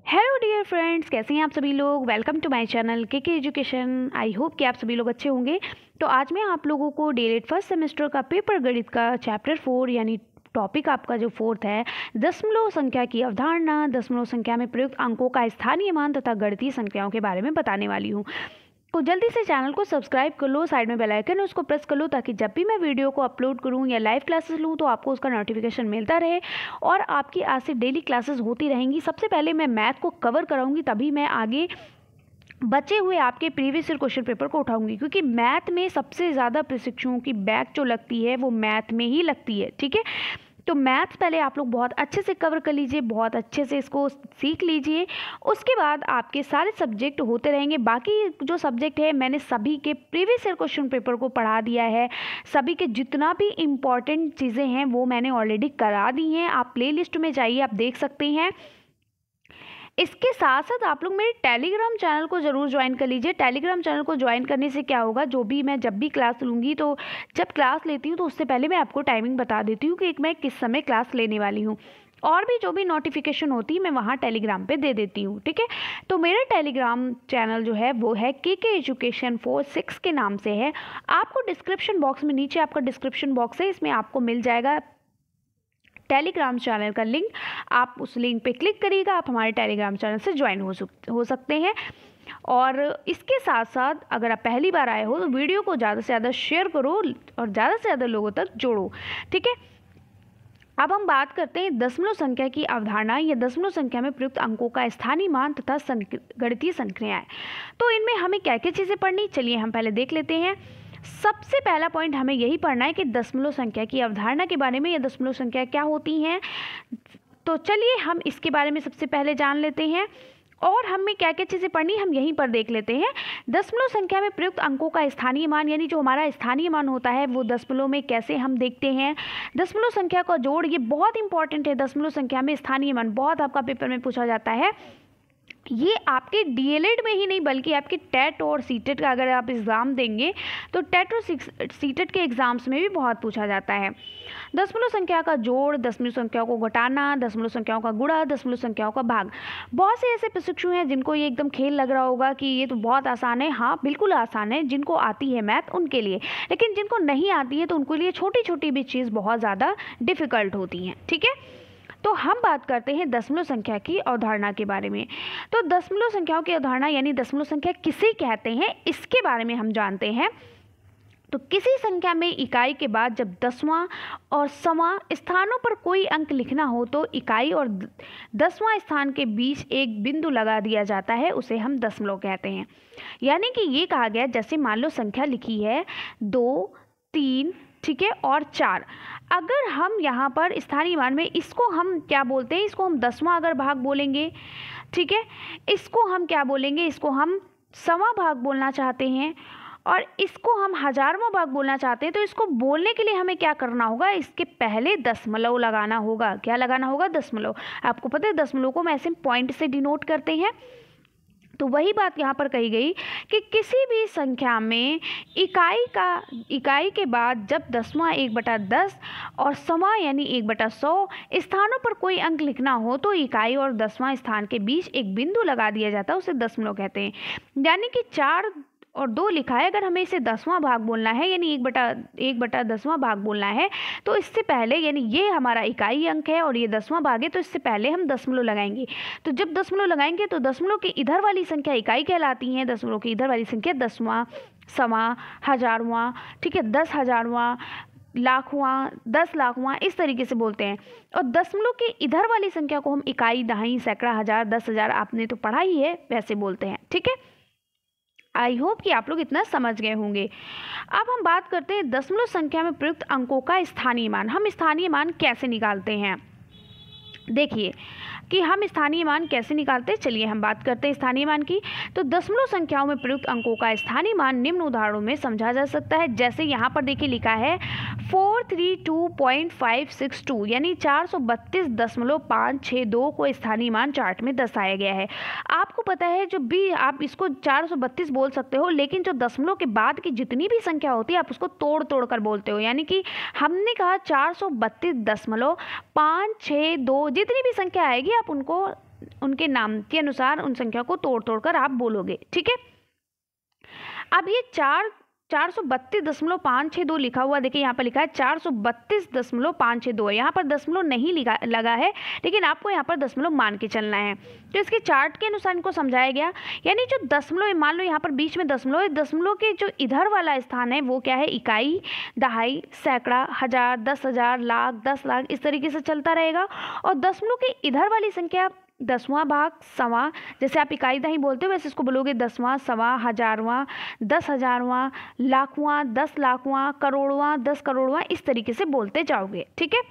Hello dear friends, कैसे हैं आप सभी लोग। वेलकम टू माय चैनल के एजुकेशन। आई होप कि आप सभी लोग अच्छे होंगे। तो आज मैं आप लोगों को डीएलएड फर्स्ट सेमेस्टर का पेपर गणित का चैप्टर 4 यानी टॉपिक आपका जो फोर्थ है, दशमलव संख्या की अवधारणा, दशमलव संख्या में प्रयुक्त अंकों का स्थानीय मान तथा गणितीय संख्याओं के बारे में बताने वाली हूँ। तो जल्दी से चैनल को सब्सक्राइब कर लो, साइड में बेल आइकन है उसको प्रेस कर लो, ताकि जब भी मैं वीडियो को अपलोड करूं या लाइव क्लासेस लूं तो आपको उसका नोटिफिकेशन मिलता रहे और आपकी आज से डेली क्लासेस होती रहेंगी। सबसे पहले मैं मैथ को कवर कराऊंगी, तभी मैं आगे बचे हुए आपके प्रीवियस ईयर क्वेश्चन पेपर को उठाऊंगी, क्योंकि मैथ में सबसे ज़्यादा प्रशिक्षुओं की बैक जो लगती है वो मैथ में ही लगती है। ठीक है, तो मैथ्स पहले आप लोग बहुत अच्छे से कवर कर लीजिए, बहुत अच्छे से इसको सीख लीजिए। उसके बाद आपके सारे सब्जेक्ट होते रहेंगे। बाकी जो सब्जेक्ट है मैंने सभी के प्रीवियस ईयर क्वेश्चन पेपर को पढ़ा दिया है। सभी के जितना भी इम्पॉर्टेंट चीज़ें हैं वो मैंने ऑलरेडी करा दी हैं। आप प्लेलिस्ट में जाइए, आप देख सकते हैं। इसके साथ साथ आप लोग मेरे टेलीग्राम चैनल को ज़रूर ज्वाइन कर लीजिए। टेलीग्राम चैनल को ज्वाइन करने से क्या होगा, जो भी मैं जब भी क्लास लूँगी, तो जब क्लास लेती हूँ तो उससे पहले मैं आपको टाइमिंग बता देती हूँ कि मैं किस समय क्लास लेने वाली हूँ, और भी जो भी नोटिफिकेशन होती है मैं वहाँ टेलीग्राम पे दे देती हूँ। ठीक है, तो मेरा टेलीग्राम चैनल जो है वो है के एजुकेशन 46 के नाम से है। आपको डिस्क्रिप्शन बॉक्स में, नीचे आपका डिस्क्रिप्शन बॉक्स है, इसमें आपको मिल जाएगा टेलीग्राम चैनल का लिंक। आप उस लिंक पे क्लिक करिएगा, आप हमारे टेलीग्राम चैनल से ज्वाइन हो सकते हैं। और इसके साथ साथ अगर आप पहली बार आए हो तो वीडियो को ज़्यादा से ज़्यादा शेयर करो और ज़्यादा से ज़्यादा लोगों तक जोड़ो। ठीक है, अब हम बात करते हैं दशमलव संख्या की अवधारणा या दशमलव संख्या में प्रयुक्त अंकों का स्थानीय मान तथा गणितीय संक्रियाएं। तो इनमें हमें क्या क्या चीज़ें पढ़नी, चलिए हम पहले देख लेते हैं। सबसे पहला पॉइंट हमें यही पढ़ना है कि दशमलव संख्या की अवधारणा के बारे में, या दशमलव संख्या क्या होती हैं। तो चलिए हम इसके बारे में सबसे पहले जान लेते हैं, और हमें क्या क्या चीज़ें पढ़नी हम यहीं पर देख लेते हैं। दशमलव संख्या में प्रयुक्त अंकों का स्थानीय मान, यानी जो हमारा स्थानीय मान होता है वो दशमलव में कैसे हम देखते हैं। दशमलव संख्या का जोड़, ये बहुत इंपॉर्टेंट है। दशमलव संख्या में स्थानीय मान बहुत आपका पेपर में पूछा जाता है। ये आपके डीएलएड में ही नहीं बल्कि आपके टेट और सीटेट का अगर आप एग्ज़ाम देंगे तो टेट और सीटेट के एग्ज़ाम्स में भी बहुत पूछा जाता है। दशमलव संख्या का जोड़, दशमलव संख्याओं को घटाना, दशमलव संख्याओं का गुणा, दशमलव संख्याओं का भाग। बहुत से ऐसे प्रशिक्षु हैं जिनको ये एकदम खेल लग रहा होगा कि ये तो बहुत आसान है। हाँ, बिल्कुल आसान है, जिनको आती है मैथ उनके लिए, लेकिन जिनको नहीं आती है तो उनके लिए छोटी छोटी भी चीज़ बहुत ज़्यादा डिफ़िकल्ट होती हैं। ठीक है, तो हम बात करते हैं दशमलव संख्या की अवधारणा के बारे में। तो दशमलव संख्याओं की अवधारणा यानी दशमलव संख्या किसे कहते हैं, इसके बारे में हम जानते हैं। तो किसी संख्या में इकाई के बाद जब 10वां और 100वां स्थानों पर कोई अंक लिखना हो तो इकाई और 10वां स्थान के बीच एक बिंदु लगा दिया जाता है, उसे हम दशमलव कहते हैं। यानी कि ये कहा गया, जैसे मान लो संख्या लिखी है 2, 3, ठीक है, और 4। अगर हम यहाँ पर स्थानीय मान में इसको हम क्या बोलते हैं, इसको हम 10वां अगर भाग बोलेंगे, ठीक है, इसको हम क्या बोलेंगे, इसको हम 100वां भाग बोलना चाहते हैं, और इसको हम 1000वां भाग बोलना चाहते हैं, तो इसको बोलने के लिए हमें क्या करना होगा, इसके पहले दशमलव लगाना होगा। क्या लगाना होगा, दशमलव। आपको पता है दशमलव को हम ऐसे पॉइंट से डिनोट करते हैं। तो वही बात यहाँ पर कही गई कि किसी भी संख्या में इकाई के बाद जब 10वां 1/10 और 100वां यानी 1/100 स्थानों पर कोई अंक लिखना हो तो इकाई और 10वां स्थान के बीच एक बिंदु लगा दिया जाता है, उसे दशमलव कहते हैं। यानी कि 4 और 2 लिखा है, अगर हमें इसे 10वां भाग बोलना है यानी 1/10वां भाग बोलना है, तो इससे पहले, यानी ये हमारा इकाई अंक है और ये 10वां भाग है, तो इससे पहले हम दशमलव लगाएंगे। तो जब दशमलव लगाएंगे तो दशमलव की इधर वाली संख्या इकाई कहलाती है, दशमलव की इधर वाली संख्या 10वां, 100वां, 1000वां, ठीक है, 10,000वां, लाखवां, 10 लाखवां, इस तरीके से बोलते हैं। और दशमलव की इधर वाली संख्या को हम इकाई, दहाई, सैकड़ा, हजार, 10,000, आपने तो पढ़ा ही है, वैसे बोलते हैं। ठीक है, आई होप कि आप लोग इतना समझ गए होंगे। अब हम बात करते हैं दशमलव संख्या में प्रयुक्त अंकों का स्थानीय मान। हम स्थानीय मान कैसे निकालते हैं, देखिए कि हम स्थानीय मान कैसे निकालते हैं। चलिए हम बात करते हैं स्थानीय मान की। तो दशमलव संख्याओं में प्रयुक्त अंकों का स्थानीय मान निम्न उदाहरणों में समझा जा सकता है। जैसे यहाँ पर देखिए लिखा है 432.562 यानी 432.562 को स्थानीय मान चार्ट में दर्शाया गया है। आपको पता है जो भी आप इसको 432 बोल सकते हो, लेकिन जो दशमलव के बाद की जितनी भी संख्या होती है आप उसको तोड़ तोड़ कर बोलते हो। यानी कि हमने कहा 432.562, जितनी भी संख्या आएगी आप उनके नाम के अनुसार उन संख्या को तोड़ तोड़ कर आप बोलोगे। ठीक है, अब ये 432.562 लिखा हुआ, देखिए यहाँ पर लिखा है 432.562 है, यहाँ पर दशमलव नहीं लगा है, लेकिन आपको यहाँ पर दशमलव मान के चलना है। तो इसके चार्ट के अनुसार इनको समझाया गया, यानी जो दशमलव है, मान लो यहाँ पर बीच में दशमलव है, दशमलव के जो इधर वाला स्थान है वो क्या है, इकाई, दहाई, सैकड़ा, हजार, 10,000, लाख, 10 लाख, इस तरीके से चलता रहेगा। और दशमलव के इधर वाली संख्या दसवां भाग, सवा, जैसे आप इकाई दहाई बोलते हो वैसे इसको बोलोगे दसवां, सवा, हजारवां, 10,000वां, लाखवां, 10 लाखवां, करोड़वां, 10 करोड़वां, इस तरीके से बोलते जाओगे। ठीक है,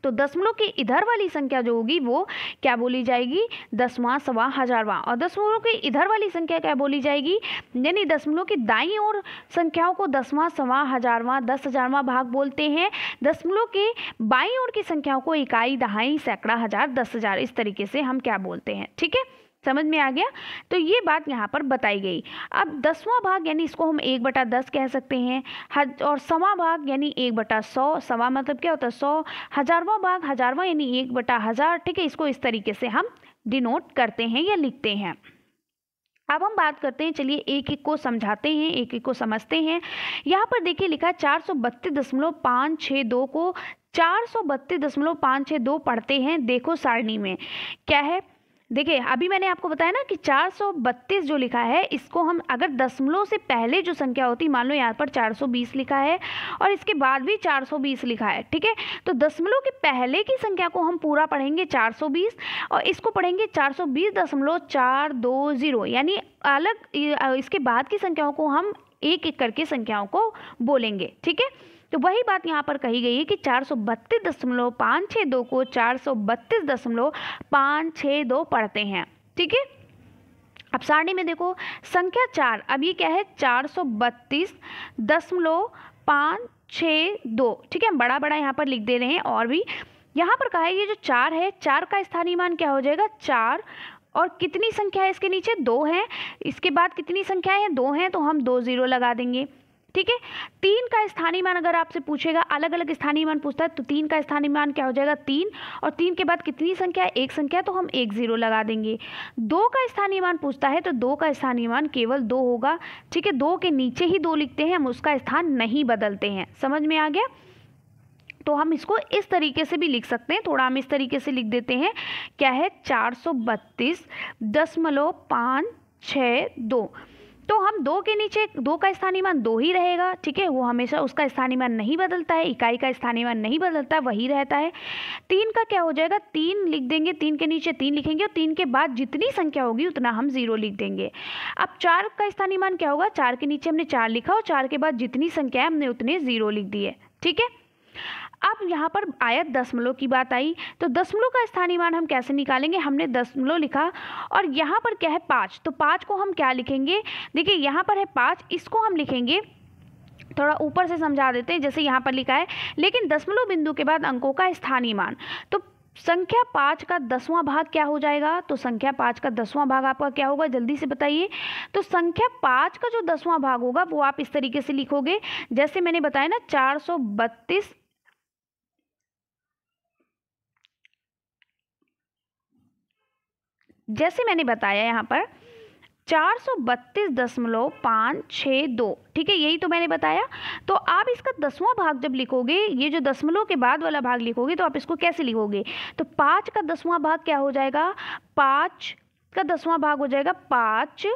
तो दशमलव की इधर वाली संख्या जो होगी वो क्या बोली जाएगी, दसवां, सवा, हजारवां। और दशमलव की इधर वाली संख्या क्या बोली जाएगी, यानी दशमलव की दाईं ओर संख्याओं को दसवां, सवा, हजारवां, 10,000वां भाग बोलते हैं। दशमलव के बाईं ओर की संख्याओं को इकाई, दहाई, सैकड़ा, हजार, 10,000, इस तरीके से हम क्या बोलते हैं। ठीक है, समझ में आ गया। तो ये बात यहाँ पर बताई गई। अब 10वां भाग यानी इसको हम 1/10 कह सकते हैं, और सवा भाग यानी 1/100, सवा मतलब क्या होता है 100, हजारवां भाग, हजारवां यानी 1/1000। ठीक है, इसको इस तरीके से हम डिनोट करते हैं या लिखते हैं। अब हम बात करते हैं, चलिए एक एक को समझाते हैं, एक एक को समझते हैं। यहाँ पर देखिए लिखा है 432.562 को 432.562 पढ़ते हैं। देखो सारणी में क्या है, देखिए अभी मैंने आपको बताया ना कि 432 जो लिखा है इसको हम अगर दशमलव से पहले जो संख्या होती, मान लो यहाँ पर 420 लिखा है और इसके बाद भी 420 लिखा है। ठीक है, तो दशमलव के पहले की संख्या को हम पूरा पढ़ेंगे 420 और इसको पढ़ेंगे 420.420, यानी अलग इसके बाद की संख्याओं को हम एक एक करके संख्याओं को बोलेंगे। ठीक है, तो वही बात यहाँ पर कही गई है कि 432.562 को 432.562 पढ़ते हैं। ठीक है, अब सारणी में देखो संख्या 4, अब ये क्या है 432.562। ठीक है, बड़ा बड़ा यहाँ पर लिख दे रहे हैं। और भी यहाँ पर कहा है ये जो 4 है, 4 का स्थानीय मान क्या हो जाएगा 4, और कितनी संख्या है इसके नीचे 2 है, इसके बाद कितनी संख्या है 2 है, तो हम 2 0 लगा देंगे। ठीक है, 3 का स्थानीय मान अगर आपसे पूछेगा, अलग अलग स्थानीय मान पूछता है, तो 3 का स्थानीय मान क्या हो जाएगा 3, और 3 के बाद कितनी संख्या है, एक संख्या, तो हम 1 0 लगा देंगे। 2 का स्थानीय मान पूछता है तो 2 का स्थानीय मान केवल 2 होगा। ठीक है, 2 के नीचे ही 2 लिखते हैं, हम उसका स्थान नहीं बदलते हैं। समझ में आ गया। तो हम इसको इस तरीके से भी लिख सकते हैं, थोड़ा हम इस तरीके से लिख देते हैं, क्या है 432.562। तो हम 2 के नीचे 2 का स्थानीय मान 2 ही रहेगा। ठीक है, वो हमेशा उसका स्थानीय मान नहीं बदलता है, इकाई का स्थानीय मान नहीं बदलता है, वही रहता है। 3 का क्या हो जाएगा 3 लिख देंगे, 3 के नीचे 3 लिखेंगे और 3 के बाद जितनी संख्या होगी उतना हम 0 लिख देंगे। अब 4 का स्थानीय मान क्या होगा, 4 के नीचे हमने 4 लिखा और 4 के बाद जितनी संख्या है हमने उतने 0 लिख दिए। ठीक है, अब यहाँ पर आया दशमलव की बात आई, तो दशमलव का स्थानीय मान हम कैसे निकालेंगे, हमने दशमलव लिखा और यहाँ पर क्या है 5, तो 5 को हम क्या लिखेंगे, देखिए यहाँ पर है 5, इसको हम लिखेंगे, थोड़ा ऊपर से समझा देते हैं, जैसे यहाँ पर लिखा है लेकिन दशमलव बिंदु के बाद अंकों का स्थानीय मान, तो संख्या 5 का 10वां भाग क्या हो जाएगा, तो संख्या 5 का 10वां भाग आपका क्या होगा, जल्दी से बताइए। तो संख्या 5 का जो 10वां भाग होगा वो आप इस तरीके से लिखोगे, जैसे मैंने बताया ना 432, जैसे मैंने बताया यहाँ पर 432.562। ठीक है, यही तो मैंने बताया। तो आप इसका 10वां भाग जब लिखोगे, ये जो दशमलव के बाद वाला भाग लिखोगे, तो आप इसको कैसे लिखोगे, तो 5 का 10वां भाग क्या हो जाएगा, 5 का 10वां भाग हो जाएगा 5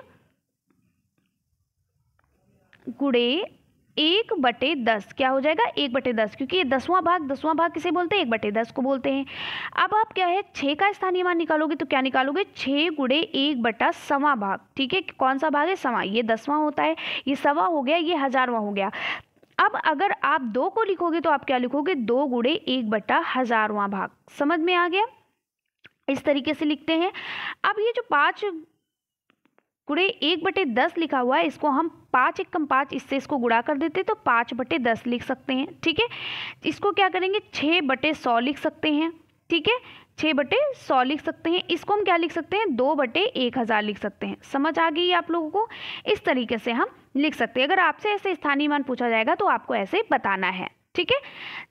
गुणे 1/10, क्या हो जाएगा 1/10, क्योंकि ये 10वां भाग किसे बोलते हैं 1/10 को बोलते हैं। अब आप क्या है 6 का स्थानीय मान निकालोगे, तो क्या निकालोगे 6 गुणे 1/100 भाग। ठीक है, कौन सा भाग है सवा, ये 10वां होता है, ये सवा हो गया, ये हजारवां हो गया। अब अगर आप 2 को लिखोगे तो आप क्या लिखोगे 2 गुणे 1/1000वां भाग। समझ में आ गया, इस तरीके से लिखते हैं। अब ये जो 5 गुणे 1/10 लिखा हुआ है, इसको हम 5 एकम 5, इससे इसको गुणा कर देते तो 5/10 लिख सकते हैं। ठीक है, इसको क्या करेंगे 6/100 लिख सकते हैं। ठीक है, 6/100 लिख सकते हैं। इसको हम क्या लिख सकते हैं 2/1000 लिख सकते हैं। समझ आ गई आप लोगों को, इस तरीके से हम लिख सकते हैं। अगर आपसे ऐसे स्थानीय मान पूछा जाएगा तो आपको ऐसे बताना है। ठीक है,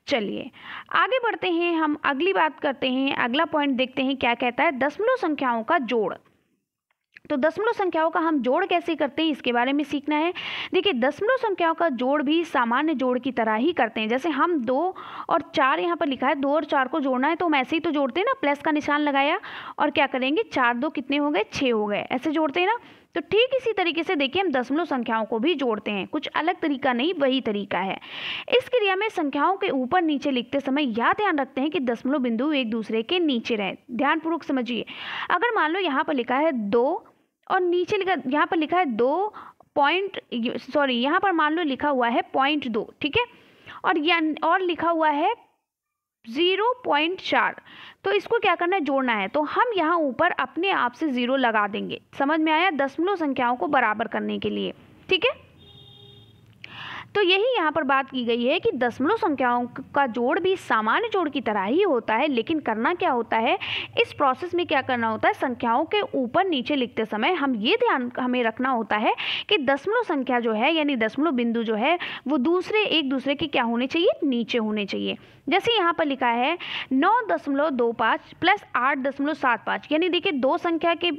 चलिए आगे बढ़ते हैं, हम अगली बात करते हैं, अगला पॉइंट देखते हैं क्या कहता है, दशमलव संख्याओं का जोड़। तो दशमलव संख्याओं का हम जोड़ कैसे करते हैं इसके बारे में सीखना है। देखिए दशमलव संख्याओं का जोड़ भी सामान्य जोड़ की तरह ही करते हैं। जैसे हम 2 और 4 यहाँ पर लिखा है, 2 और 4 को जोड़ना है तो हम ऐसे ही तो जोड़ते हैं ना, प्लस का निशान लगाया और क्या करेंगे, 4 2 कितने हो गए, 6 हो गए, ऐसे जोड़ते हैं ना। तो ठीक इसी तरीके से देखिए हम दशमलव संख्याओं को भी जोड़ते हैं, कुछ अलग तरीका नहीं, वही तरीका है। इस क्रिया में संख्याओं के ऊपर नीचे लिखते समय यह ध्यान रखते हैं कि दशमलव बिंदु एक दूसरे के नीचे रहे। ध्यानपूर्वक समझिए, अगर मान लो यहाँ पर लिखा है 2 और नीचे लिखा, यहाँ पर लिखा है 2 पॉइंट, सॉरी यहाँ पर मान लो लिखा हुआ है 0.2, ठीक है, और लिखा हुआ है 0.4, तो इसको क्या करना है, जोड़ना है। तो हम यहाँ ऊपर अपने आप से 0 लगा देंगे, समझ में आया, दशमलव संख्याओं को बराबर करने के लिए, ठीक है। तो यही यहाँ पर बात की गई है कि दशमलव संख्याओं का जोड़ भी सामान्य जोड़ की तरह ही होता है, लेकिन करना क्या होता है, इस प्रोसेस में क्या करना होता है, संख्याओं के ऊपर नीचे लिखते समय हम ये ध्यान हमें रखना होता है कि दशमलव संख्या जो है यानी दशमलव बिंदु जो है वो एक दूसरे के क्या होने चाहिए, नीचे होने चाहिए। जैसे यहाँ पर लिखा है 9.25 प्लस 8.75, यानी देखिए 2 संख्या के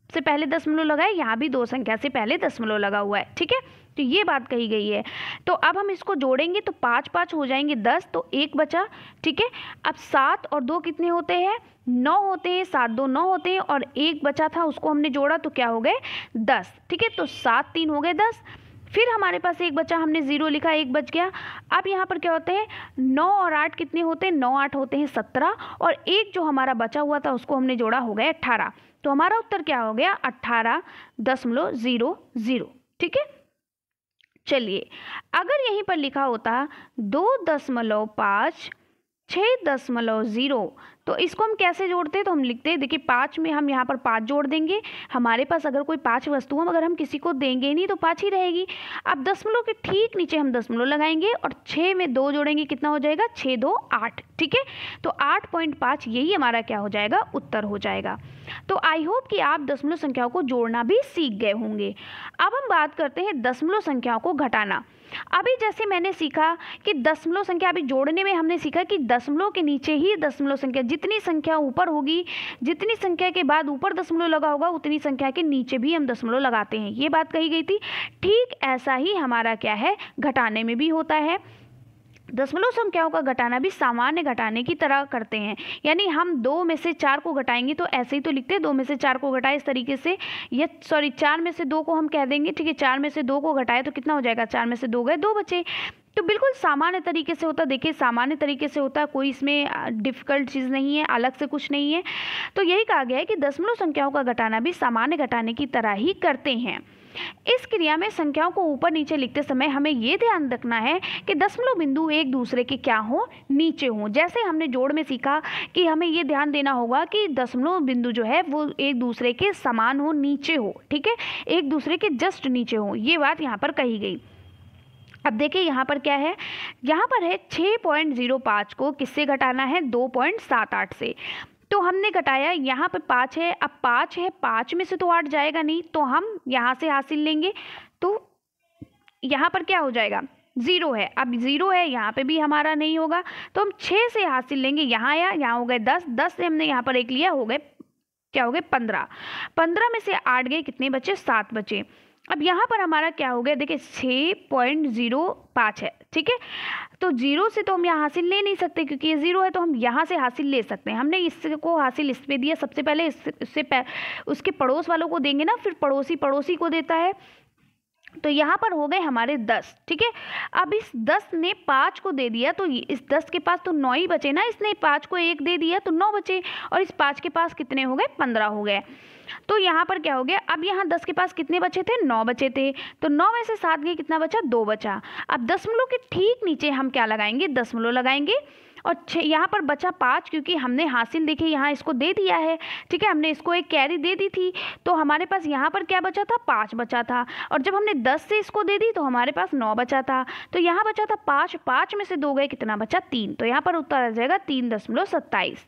से पहले दशमलव लगा है, यहाँ भी 2 संख्या से पहले दशमलव लगा हुआ है, ठीक है। तो ये बात कही गई है। तो अब हम इसको जोड़ेंगे तो 5 5 हो जाएंगे 10, तो 1 बचा, ठीक है। अब 7 और 2 कितने होते हैं, 9 होते हैं, 7 2 9 होते हैं, और 1 बचा था उसको हमने जोड़ा तो क्या हो गए, 10, ठीक है। तो 7 3 हो गए 10, फिर हमारे पास 1 बचा, हमने 0 लिखा, 1 बच गया। अब यहाँ पर क्या होते हैं, 9 और 8 कितने होते हैं, 9 8 होते हैं 17, और 1 जो हमारा बचा हुआ था उसको हमने जोड़ा, हो गया 18। तो हमारा उत्तर क्या हो गया, 18.00, ठीक है। चलिए अगर यहीं पर लिखा होता 2.5 6.0, तो इसको हम कैसे जोड़ते हैं, तो हम लिखते हैं, देखिए 5 में हम यहाँ पर 5 जोड़ देंगे, हमारे पास अगर कोई 5 वस्तु हम अगर हम किसी को देंगे नहीं तो 5 ही रहेगी। अब दशमलव के ठीक नीचे हम दशमलव लगाएंगे और 6 में 2 जोड़ेंगे, कितना हो जाएगा, 6 2 8, ठीक है। तो 8.5 यही हमारा क्या हो जाएगा, उत्तर हो जाएगा। तो आई होप कि आप दशमलव संख्याओं को जोड़ना भी सीख गए होंगे। अब हम बात करते हैं दशमलव संख्याओं को घटाना। अभी जैसे मैंने सीखा कि दशमलव संख्या, अभी जोड़ने में हमने सीखा कि दशमलव के नीचे ही दशमलव संख्या, जितनी संख्या ऊपर होगी, जितनी संख्या के बाद ऊपर दशमलव लगा होगा उतनी संख्या के नीचे भी हम दशमलव लगाते हैं, ये बात कही गई थी। ठीक ऐसा ही हमारा क्या है, घटाने में भी होता है। दशमलव संख्याओं का घटाना भी सामान्य घटाने की तरह करते हैं, यानी हम 2 में से 4 को घटाएंगे तो ऐसे ही तो लिखते हैं, 2 में से 4 को घटाए इस तरीके से, या 4 में से 2 को हम कह देंगे, ठीक है, 4 में से 2 को घटाए तो कितना हो जाएगा, 4 में से 2 गए, 2 बचे। तो बिल्कुल सामान्य तरीके से होता है, देखिए सामान्य तरीके से होता है, कोई इसमें डिफ़िकल्ट चीज़ नहीं है, अलग से कुछ नहीं है। तो यही कहा गया है कि दशमलव संख्याओं का घटाना भी सामान्य घटाने की तरह ही करते हैं। इस क्रिया में संख्याओं को ऊपर नीचे लिखते समय हमें ये ध्यान रखना है कि दशमलव बिंदु एक दूसरे के क्या हो, नीचे हो। जैसे हमने जोड़ में सीखा कि हमें ये ध्यान देना होगा कि दशमलव बिंदु जो है वो एक दूसरे के समान हो, नीचे हो, ठीक है, एक दूसरे के जस्ट नीचे हो, ये बात यहाँ पर कही गई। अब देखिए यहाँ पर क्या है, यहाँ पर है 6.05 को किससे घटाना है, 2.78 से। तो हमने घटाया, यहाँ पे 5 है, अब 5 है, 5 में से तो 8 जाएगा नहीं, तो हम यहाँ से हासिल लेंगे, तो यहाँ पर क्या हो जाएगा, 0 है। अब 0 है, यहाँ पे भी हमारा नहीं होगा, तो हम 6 से हासिल लेंगे, यहाँ आया, यहाँ हो गए 10, 10 से हमने यहाँ पर 1 लिया, हो गए क्या हो गए 15, 15 में से 8 गए, कितने बचे, 7 बचे। अब यहाँ पर हमारा क्या हो गया, देखिए 6.05 है, ठीक है। तो 0 से तो हम यहाँ हासिल ले नहीं सकते क्योंकि ये 0 है, तो हम यहाँ से हासिल ले सकते हैं। हमने इसको हासिल इस पे दिया, सबसे पहले उसके पड़ोस वालों को देंगे ना, फिर पड़ोसी को देता है, तो यहाँ पर हो गए हमारे 10, ठीक है। अब इस 10 ने 5 को दे दिया, तो इस 10 के पास तो 9 ही बचे ना, इसने 5 को 1 दे दिया तो 9 बचे, और इस 5 के पास कितने हो गए, 15 हो गए। तो यहाँ पर क्या हो गया, अब यहाँ 10 के पास कितने बचे थे, 9 बचे थे, तो 9 में से 7 गए, कितना बचा, 2 बचा। अब दशमलव के ठीक नीचे हम क्या लगाएंगे, दशमलव लगाएंगे, और यहाँ पर बचा 5, क्योंकि हमने हासिल देखिए यहाँ इसको दे दिया है, ठीक है, हमने इसको एक कैरी दे दी थी, तो हमारे पास यहाँ पर क्या बचा था, 5 बचा था, और जब हमने 10 से इसको दे दी तो हमारे पास 9 बचा था, तो यहाँ बचा था 5, 5 में से 2 गए, कितना बचा, 3, तो यहाँ पर उत्तर आ जाएगा 3.27।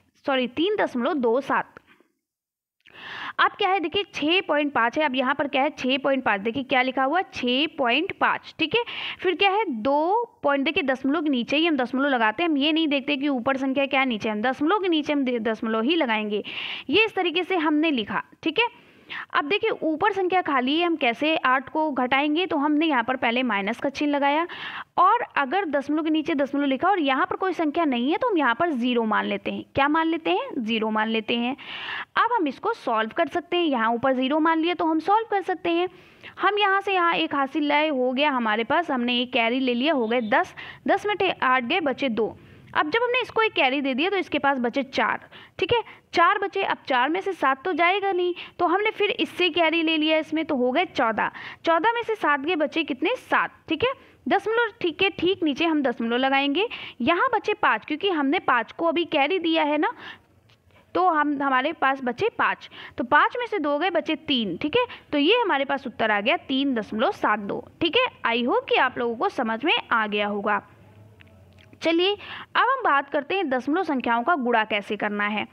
अब क्या है देखिए 6.5 है, अब यहाँ पर क्या है 6.5, देखिए क्या लिखा हुआ है 6.5, ठीक है। फिर क्या है 2 पॉइंट, देखिए दशमलव के नीचे ही हम दशमलव लगाते हैं, हम ये नहीं देखते कि ऊपर संख्या क्या है नीचे, हम दशमलव के नीचे हम दशमलव ही लगाएंगे। ये इस तरीके से हमने लिखा, ठीक है। अब देखिए ऊपर संख्या खाली है, हम कैसे 8 को घटाएंगे, तो हमने यहाँ पर पहले माइनस का चिन्ह लगाया, और अगर दशमलव के नीचे दशमलव लिखा और यहाँ पर कोई संख्या नहीं है तो हम यहाँ पर 0 मान लेते हैं। क्या मान लेते हैं? 0 मान लेते हैं। अब हम इसको सॉल्व कर सकते हैं, यहाँ ऊपर 0 मान लिया तो हम सॉल्व कर सकते हैं। हम यहाँ से यहाँ एक हासिल लाए, हो गया हमारे पास, हमने एक कैरी ले लिया, हो गए 10, 10 में 8 गए, बचे 2। अब जब हमने इसको एक कैरी दे दिया तो इसके पास बचे 4, ठीक है, 4 बचे। अब 4 में से 7 तो जाएगा नहीं, तो हमने फिर इससे कैरी ले लिया इसमें, तो हो गए 14, 14 में से 7 गए, बचे कितने? 7, ठीक है। दशमलव ठीक है, ठीक नीचे हम दशमलव लगाएंगे। यहाँ बचे 5, क्योंकि हमने 5 को अभी कैरी दिया है ना, तो हमारे पास बचे 5, तो 5 में से 2 गए, बचे 3, ठीक है। तो ये हमारे पास उत्तर आ गया 3.72, ठीक है। आई होप कि आप लोगों को समझ में आ गया होगा। चलिए अब हम बात करते हैं दशमलव संख्याओं का गुणा कैसे करना है।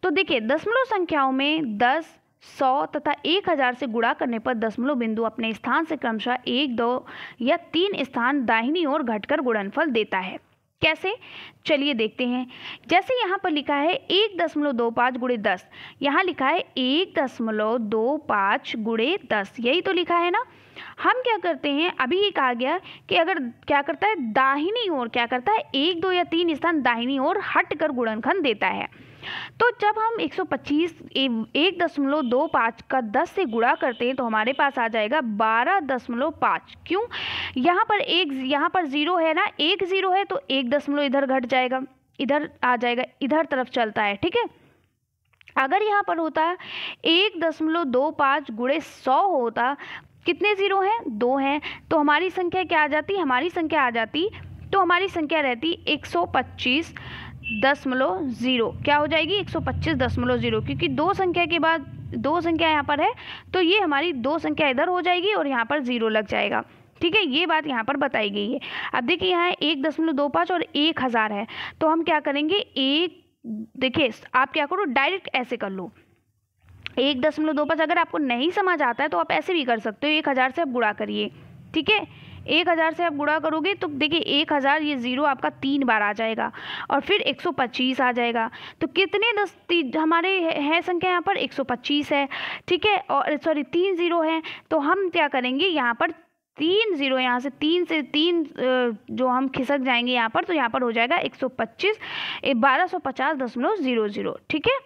तो देखिए दशमलव संख्याओं में 10, 100 तथा 1000 से गुणा करने पर दशमलव बिंदु अपने स्थान से क्रमशः 1, 2 या 3 स्थान दाहिनी ओर घटकर गुणनफल देता है। कैसे? चलिए देखते हैं। जैसे यहाँ पर लिखा है 1.25 गुणे 10, यहाँ लिखा है 1.25 गुणे 10, यही तो लिखा है ना। हम क्या करते हैं, अभी एक आ गया कि अगर क्या करता है दाहिनी ओर, क्या करता है 1, 2 या 3 स्थान दाहिनी ओर हट कर गुणनखंड देता है। तो जब हम 125 1.25 का 10 से गुणा करते हैं तो हमारे पास आ जाएगा 12.5। क्यों? यहाँ पर 0 है ना, 1 0 है तो 1 दशमलव इधर घट जाएगा, इधर आ जाएगा, इधर तरफ चलता है, ठीक है। अगर यहाँ पर होता 1.25 गुणे 100 होता, कितने 0 हैं? 2 हैं, तो हमारी संख्या क्या आ जाती? हमारी संख्या आ जाती, तो हमारी संख्या रहती 125.0, क्या हो जाएगी? 125.0, क्योंकि 2 संख्या के बाद 2 संख्या यहाँ पर है, तो ये हमारी 2 संख्या इधर हो जाएगी और यहाँ पर 0 लग जाएगा, ठीक है। ये बात यहाँ पर बताई गई है। अब देखिए यहाँ 1.25 और 1000 है, तो हम क्या करेंगे, देखिए आप क्या करो, डायरेक्ट ऐसे कर लो 1.25। अगर आपको नहीं समझ आता है तो आप ऐसे भी कर सकते हो, 1000 से आप गुणा करिए, ठीक है। 1000 से आप गुणा करोगे तो देखिए 1000, ये 0 आपका 3 बार आ जाएगा और फिर 125 आ जाएगा। तो कितने हमारे है संख्या यहाँ पर? 125 है, ठीक है, और सॉरी 3 0 है। तो हम क्या करेंगे, यहाँ पर 3 0, यहाँ से 3 जो हम खिसक जाएंगे यहाँ पर, तो यहाँ पर हो जाएगा 125 1250.00, ठीक है।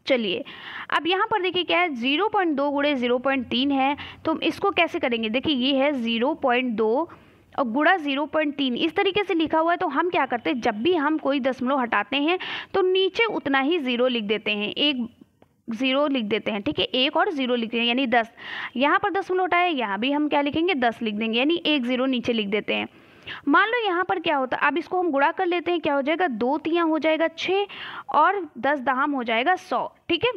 चलिए अब यहाँ पर देखिए क्या है, 0.2 गुणे 0.3 है, तो हम इसको कैसे करेंगे? देखिए ये है 0.2 और गुणा 0.3, इस तरीके से लिखा हुआ है। तो हम क्या करते हैं, जब भी हम कोई दशमलव हटाते हैं तो नीचे उतना ही 0 लिख देते हैं, एक 0 लिख देते हैं, ठीक है, 1 और 0 लिखते हैं, यानी 10। यहाँ पर दशमलव हटाए, यहाँ भी हम क्या लिखेंगे, 10 लिख देंगे, यानी 1 0 नीचे लिख देते हैं। मान लो यहाँ पर क्या होता है, अब इसको हम गुणा कर लेते हैं, क्या हो जाएगा, 2 तियां हो जाएगा 6 और 10 दहाम हो जाएगा 100, ठीक है।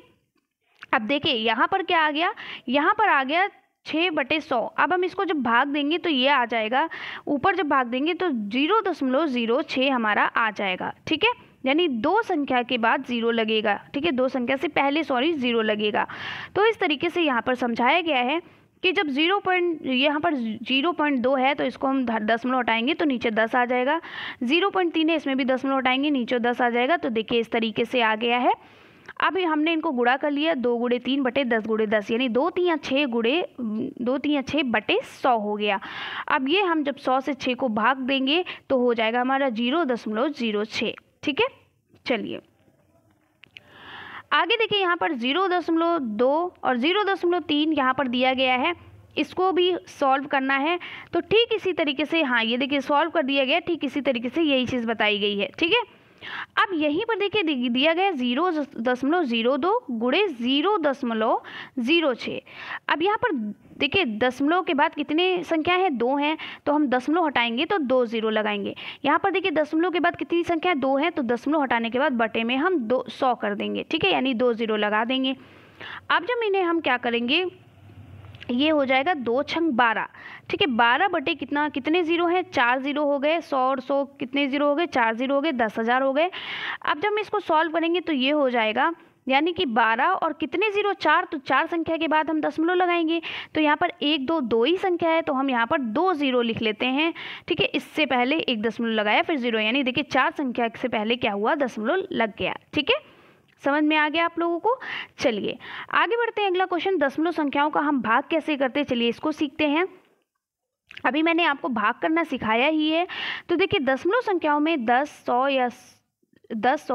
अब देखिए यहाँ पर क्या आ गया, यहाँ पर आ गया 6/100। अब हम इसको जब भाग देंगे तो ये आ जाएगा, ऊपर जब भाग देंगे तो 0.06 हमारा आ जाएगा, ठीक है, यानी 2 संख्या के बाद 0 लगेगा, ठीक है, 2 संख्या से पहले 0 लगेगा। तो इस तरीके से यहाँ पर समझाया गया है कि जब यहाँ पर 0.2 है तो इसको हम दशमलव हटाएंगे तो नीचे 10 आ जाएगा, 0.3 है, इसमें भी दशमलव हटाएंगे, नीचे 10 आ जाएगा। तो देखिए इस तरीके से आ गया है। अब हमने इनको गुणा कर लिया, 2 गुणे 3 बटे 10 गुणे 10, यानी 2 तियां 6 हो गया। अब ये हम जब 100 से 6 को भाग देंगे तो हो जाएगा हमारा 0.06, ठीक है। चलिए आगे देखिए, यहाँ पर 0.2 और 0.3 यहाँ पर दिया गया है, इसको भी सॉल्व करना है। तो ठीक इसी तरीके से, हाँ ये देखिए सॉल्व कर दिया गया, ठीक इसी तरीके से यही चीज़ बताई गई है, ठीक है। अब यहीं पर देखिए दिया गया 0.02 गुणे 0.06। अब यहाँ पर देखिए दशमलव के बाद कितने संख्या है, 2 हैं, तो हम दशमलव हटाएंगे तो 2 0 लगाएंगे। यहाँ पर देखिए दशमलव के बाद कितनी संख्या है, 2 है, तो दशमलव हटाने के बाद बटे में हम 100 कर देंगे, ठीक है, यानी 2 0 लगा देंगे। अब जब इन्हें हम क्या करेंगे, ये हो जाएगा 2 छंग 12, ठीक है, 12 बटे कितने 0 हैं, 4 0 हो गए, 100 और 100 कितने 0 हो गए, 4 0 हो गए, 10,000 हो गए। अब जब हम इसको सॉल्व करेंगे तो ये हो जाएगा यानी कि 12 और कितने जीरो, 4, तो 4 संख्या के बाद हम दशमलव लगाएंगे। तो यहाँ पर 1 2 2 ही संख्या है, तो हम यहाँ पर 2 0 लिख लेते हैं। ठीक है, इससे पहले एक दशमलव लगाया फिर 0, यानी देखिए 4 संख्या से पहले क्या हुआ, दशमलव लग गया। ठीक है, समझ में आ गया आप लोगों को। चलिए आगे बढ़ते हैं, अगला क्वेश्चन, दशमलव संख्याओं का हम भाग कैसे करते हैं, चलिए इसको सीखते हैं। अभी मैंने आपको भाग करना सिखाया ही है। तो देखिए दशमलव संख्याओं में 10, 100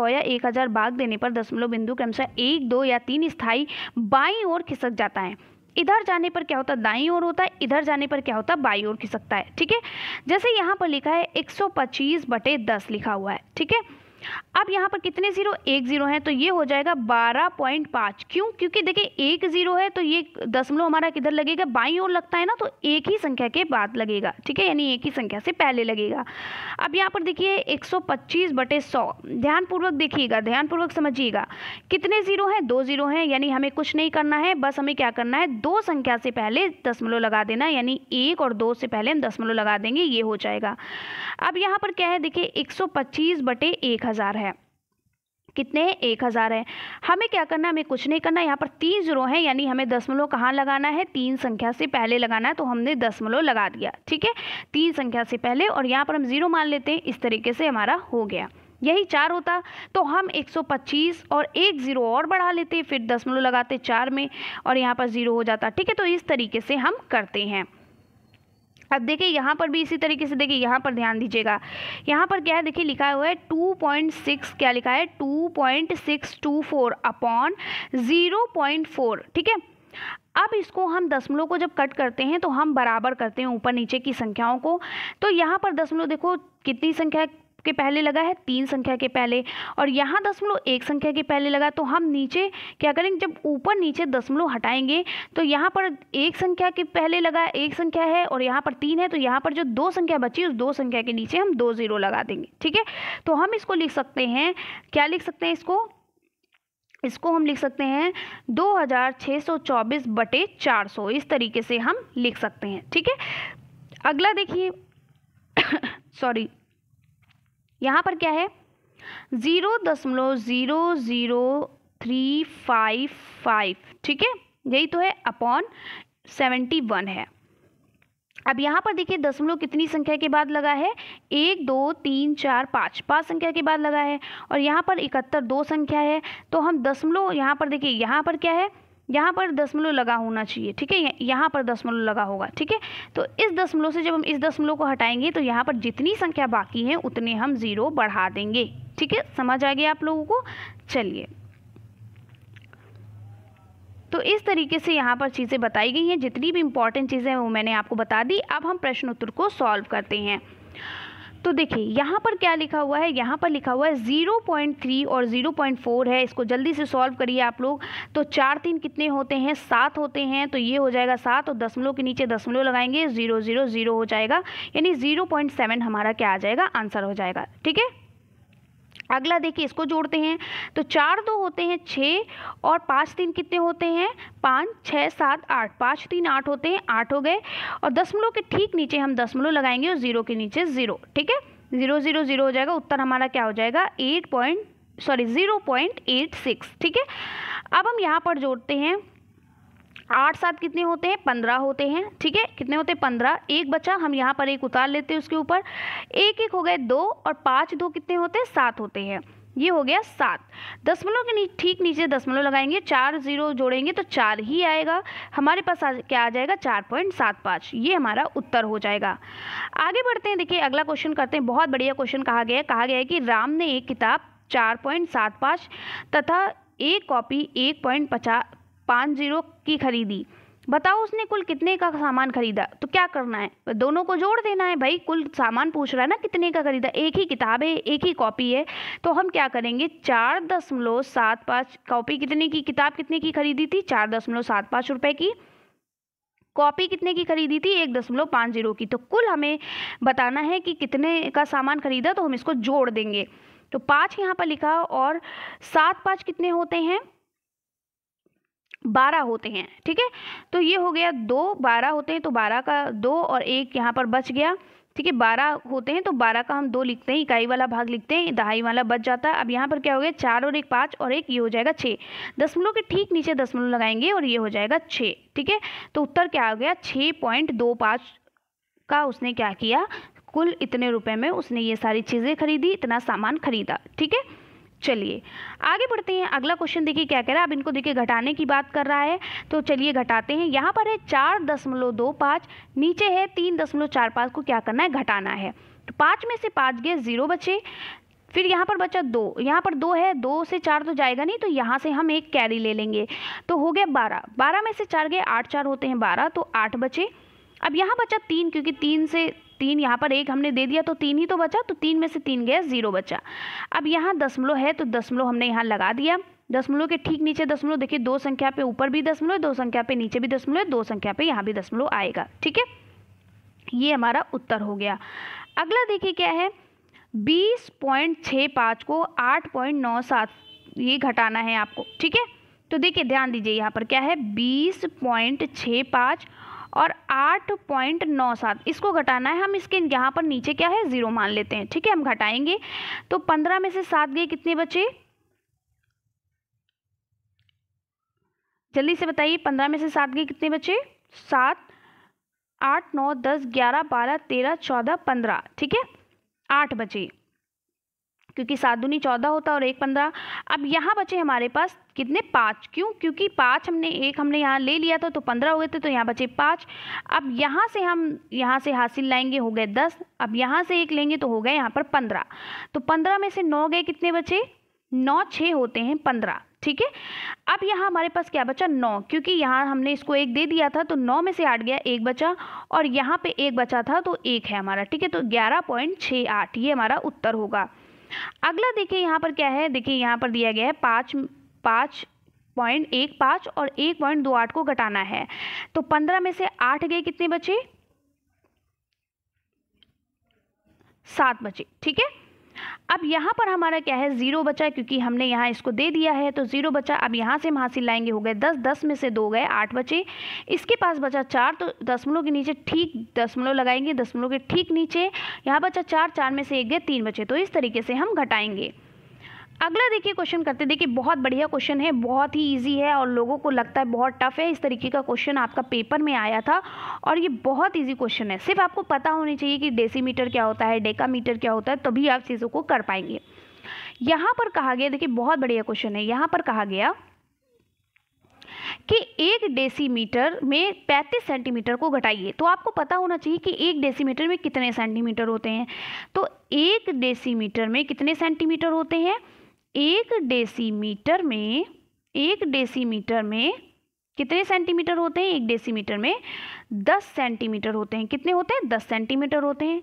या 1000 भाग देने पर दशमलव बिंदु क्रमशः 1, 2 या 3 स्थायी बाईं ओर खिसक जाता है। इधर जाने पर क्या होता है, दाईं ओर होता है, इधर जाने पर क्या होता है, बाईं ओर खिसकता है। ठीक है, जैसे यहाँ पर लिखा है 125/10 लिखा हुआ है। ठीक है, अब यहाँ पर कितने जीरो, 1 0 है, तो ये हो जाएगा 12.5। क्यों, क्योंकि देखिए 1 0 है, तो ये दशमलव हमारा किधर लगेगा, बाईं ओर लगता है ना, तो एक ही संख्या के बाद लगेगा। ठीक है, यानी एक ही संख्या से पहले लगेगा। अब यहाँ पर देखिए 125/100, ध्यानपूर्वक देखिएगा, ध्यानपूर्वक समझिएगा, कितने जीरो हैं, 2 0 हैं, यानी हमें कुछ नहीं करना है, बस हमें क्या करना है, 2 संख्या से पहले दशमलव लगा देना, यानी 1 और 2 से पहले हम दशमलव लगा देंगे, ये हो जाएगा। अब यहाँ पर क्या है, देखिए 125/1000 है, कितने हैं, 1000 है। हमें क्या करना है, हमें कुछ नहीं करना, यहाँ पर 3 0 है, यानी हमें दशमलव कहाँ लगाना है, 3 संख्या से पहले लगाना है, तो हमने दशमलव लगा दिया। ठीक है, 3 संख्या से पहले, और यहाँ पर हम 0 मान लेते हैं, इस तरीके से हमारा हो गया। यही 4 होता तो हम 125 और 1 0 और बढ़ा लेते, फिर दशमलव लगाते 4 में, और यहाँ पर 0 हो जाता। ठीक है, तो इस तरीके से हम करते हैं। अब देखिए यहाँ पर भी इसी तरीके से, देखिए यहाँ पर ध्यान दीजिएगा, यहाँ पर क्या है, देखिए लिखा हुआ है 2.6, क्या लिखा है, 2.624/0.4। ठीक है, अब इसको हम दशमलव को जब कट करते हैं तो हम बराबर करते हैं ऊपर नीचे की संख्याओं को। तो यहाँ पर दशमलव देखो कितनी संख्या के पहले लगा है, 3 संख्या के पहले, और यहाँ दशमलव 1 संख्या के पहले लगा। तो हम नीचे क्या करेंगे, जब ऊपर नीचे दशमलव हटाएंगे तो यहाँ पर 1 संख्या के पहले लगा 1 संख्या है, और यहाँ पर 3 है, तो यहाँ पर जो 2 संख्या बची उस 2 संख्या के नीचे हम 2 0 लगा देंगे। ठीक है, तो हम इसको लिख सकते हैं, क्या लिख सकते हैं, इसको हम लिख सकते हैं 2624/400, इस तरीके से हम लिख सकते हैं। ठीक है, अगला देखिए सॉरी, यहाँ पर क्या है, 0.00355। ठीक है, यही तो है, अपॉन 71 है। अब यहाँ पर देखिए दशमलव कितनी संख्या के बाद लगा है, 1 2 3 4 5 संख्या के बाद लगा है, और यहाँ पर 71 2 संख्या है, तो हम दशमलव यहाँ पर देखिए, यहाँ पर क्या है, यहाँ पर दशमलव लगा होना चाहिए। ठीक है, यहाँ पर दशमलव लगा होगा। ठीक है, तो इस दशमलव से जब हम इस दशमलव को हटाएंगे तो यहाँ पर जितनी संख्या बाकी है उतने हम 0 बढ़ा देंगे। ठीक है, समझ आ गया आप लोगों को। चलिए, तो इस तरीके से यहाँ पर चीज़ें बताई गई हैं, जितनी भी इंपॉर्टेंट चीज़ें हैं वो मैंने आपको बता दी। अब हम प्रश्न उत्तर को सॉल्व करते हैं। तो देखिए यहाँ पर क्या लिखा हुआ है, यहाँ पर लिखा हुआ है 0.3 और 0.4 है। इसको जल्दी से सॉल्व करिए आप लोग। तो 4 3 कितने होते हैं, 7 होते हैं, तो ये हो जाएगा 7, और दशमलव के नीचे दशमलव लगाएंगे, 0 0 0 हो जाएगा, यानी 0.7 हमारा क्या आ जाएगा, आंसर हो जाएगा। ठीक है, अगला देखिए, इसको जोड़ते हैं। तो 4 2 होते हैं 6, और 5 3 कितने होते हैं, 5 6 7 8, 5 3 8 होते हैं, 8 हो गए, और दशमलव के ठीक नीचे हम दशमलव लगाएंगे और 0 के नीचे 0। ठीक है, 0 0 0 हो जाएगा, उत्तर हमारा क्या हो जाएगा, 0.86। ठीक है, अब हम यहाँ पर जोड़ते हैं, 8 7 कितने होते हैं, 15 होते हैं। ठीक है, कितने होते हैं, 15, एक बचा, हम यहाँ पर एक उतार लेते हैं उसके ऊपर, 1 1 हो गए 2, और 5 2 कितने होते हैं, 7 होते हैं, ये हो गया 7। दशमलव के ठीक नीचे दशमलव लगाएंगे, 4 0 जोड़ेंगे तो 4 ही आएगा, हमारे पास क्या आ जाएगा, 4.75, ये हमारा उत्तर हो जाएगा। आगे बढ़ते हैं, देखिए अगला क्वेश्चन करते हैं। बहुत बढ़िया क्वेश्चन कहा गया है कि राम ने एक किताब 4.75 तथा एक कॉपी 1.50 की खरीदी। बताओ उसने कुल कितने का सामान खरीदा। तो क्या करना है, दोनों को जोड़ देना है भाई, कुल सामान पूछ रहा है ना कितने का खरीदा, एक ही किताब है, एक ही कॉपी है, तो हम क्या करेंगे, 4.75 कॉपी कितने की, किताब कितने की खरीदी थी, 4.75 रुपए की, कॉपी कितने की खरीदी थी, 1.50 की। तो कुल हमें बताना है कि कितने का सामान खरीदा, तो हम इसको जोड़ देंगे। तो 5 यहाँ पर लिखा, और 7 5 कितने होते हैं, 12 होते हैं। ठीक है, तो ये हो गया 2, 12 होते हैं, तो 12 का 2 और 1 यहाँ पर बच गया, ठीक है, 12 होते हैं तो 12 का हम 2 लिखते हैं, इकाई वाला भाग लिखते हैं, दहाई वाला बच जाता है। अब यहाँ पर क्या हो गया, 4 और 1 5 और 1 ये हो जाएगा 6। दशमलव के ठीक नीचे दशमलव लगाएंगे और ये हो जाएगा 6। ठीक है, तो उत्तर क्या आ गया, 6.25 का उसने क्या किया, कुल इतने रुपए में उसने ये सारी चीज़ें खरीदी, इतना सामान खरीदा। ठीक है, चलिए आगे बढ़ते हैं। अगला क्वेश्चन देखिए क्या कह रहा है। अब इनको देखिए घटाने की बात कर रहा है, तो चलिए घटाते हैं। यहाँ पर है 4.25, नीचे है 3.45 को क्या करना है, घटाना है। तो 5 में से 5 गए, 0 बचे। फिर यहाँ पर बचा 2, यहाँ पर 2 है, 2 से 4 तो जाएगा नहीं, तो यहाँ से हम एक कैरी ले लेंगे, तो हो गया 12। 12 में से 4 गए, 8 4 होते हैं 12, तो 8 बचे। अब यहाँ बचा 3, क्योंकि 3 से 3 यहाँ पर 1 हमने दे दिया तो 3 ही तो बचा, तो 3 में से 3 गया, 0 बचा। अब यहाँ दशमलव है तो दशमलव हमने यहाँ लगा दिया। दशमलव के ठीक नीचे दशमलव, देखिए 2 संख्या पे ऊपर भी दशमलव, 2 संख्या पे नीचे भी दशमलव, 2 संख्या पे यहाँ भी दशमलव आएगा। ठीक है, ये हमारा उत्तर हो गया। अगला देखिए क्या है, 20.65 को 8.97 ये घटाना है आपको। ठीक है, तो देखिए ध्यान दीजिए, यहाँ पर क्या है, 20.65 और 8.97 इसको घटाना है। हम इसके यहाँ पर नीचे क्या है, 0 मान लेते हैं। ठीक है, हम घटाएंगे तो 15 में से 7 गए, कितने बचे, जल्दी से बताइए, 15 में से 7 गए कितने बचे, 7 8 9 10 11 12 13 14 15। ठीक है, 8 बचे, क्योंकि 7 दूनी 14 होता है और 1 15। अब यहाँ बचे हमारे पास कितने, 5। क्यों, क्योंकि 5 हमने यहाँ ले लिया था तो 15 हो गए थे, तो यहाँ बचे 5। अब यहाँ से हम यहाँ से हासिल लाएंगे, हो गए 10। अब यहाँ से 1 लेंगे तो हो गए यहाँ पर 15। तो 15 में से 9 गए, कितने बचे, 9 6 होते हैं 15। ठीक है, अब यहाँ हमारे पास क्या बचा, 9, क्योंकि यहाँ हमने इसको 1 दे दिया था, तो 9 में से 8 गया, 1 बचा, और यहाँ पे 1 बचा था तो 1 है हमारा। ठीक है, तो 11.68 ये हमारा उत्तर होगा। अगला देखिए यहाँ पर क्या है, देखिए यहाँ पर दिया गया है 5.15 और 1.28 को घटाना है। तो 15 में से 8 गए, कितने बचे, 7 बचे। ठीक है, अब यहाँ पर हमारा क्या है, 0 बचा, क्योंकि हमने यहाँ इसको दे दिया है तो 0 बचा। अब यहाँ से हम हासिल लाएंगे, हो गए 10। 10 में से 2 गए, 8 बचे। इसके पास बचा 4, तो दशमलव के नीचे ठीक दशमलव लगाएंगे, दशमलव के ठीक नीचे यहाँ बचा 4, 4 में से 1 गए, 3 बचे। तो इस तरीके से हम घटाएंगे। अगला देखिए क्वेश्चन करते, देखिए बहुत बढ़िया क्वेश्चन है, बहुत ही इजी है और लोगों को लगता है बहुत टफ है। इस तरीके का क्वेश्चन आपका पेपर में आया था और ये बहुत इजी क्वेश्चन है। सिर्फ आपको पता होनी चाहिए कि डेसीमीटर क्या होता है, डेकामीटर क्या होता है, तभी आप चीज़ों को कर पाएंगे। यहाँ पर कहा गया, देखिए बहुत बढ़िया क्वेश्चन है, यहाँ पर कहा गया कि 1 डेसीमीटर में 35 सेंटीमीटर को घटाइए। तो आपको पता होना चाहिए कि 1 डेसीमीटर में कितने सेंटीमीटर होते हैं। तो 1 डेसीमीटर में कितने सेंटीमीटर होते हैं, 1 डेसीमीटर में कितने सेंटीमीटर होते हैं, 1 डेसीमीटर में 10 सेंटीमीटर होते हैं। कितने होते हैं, 10 सेंटीमीटर होते हैं।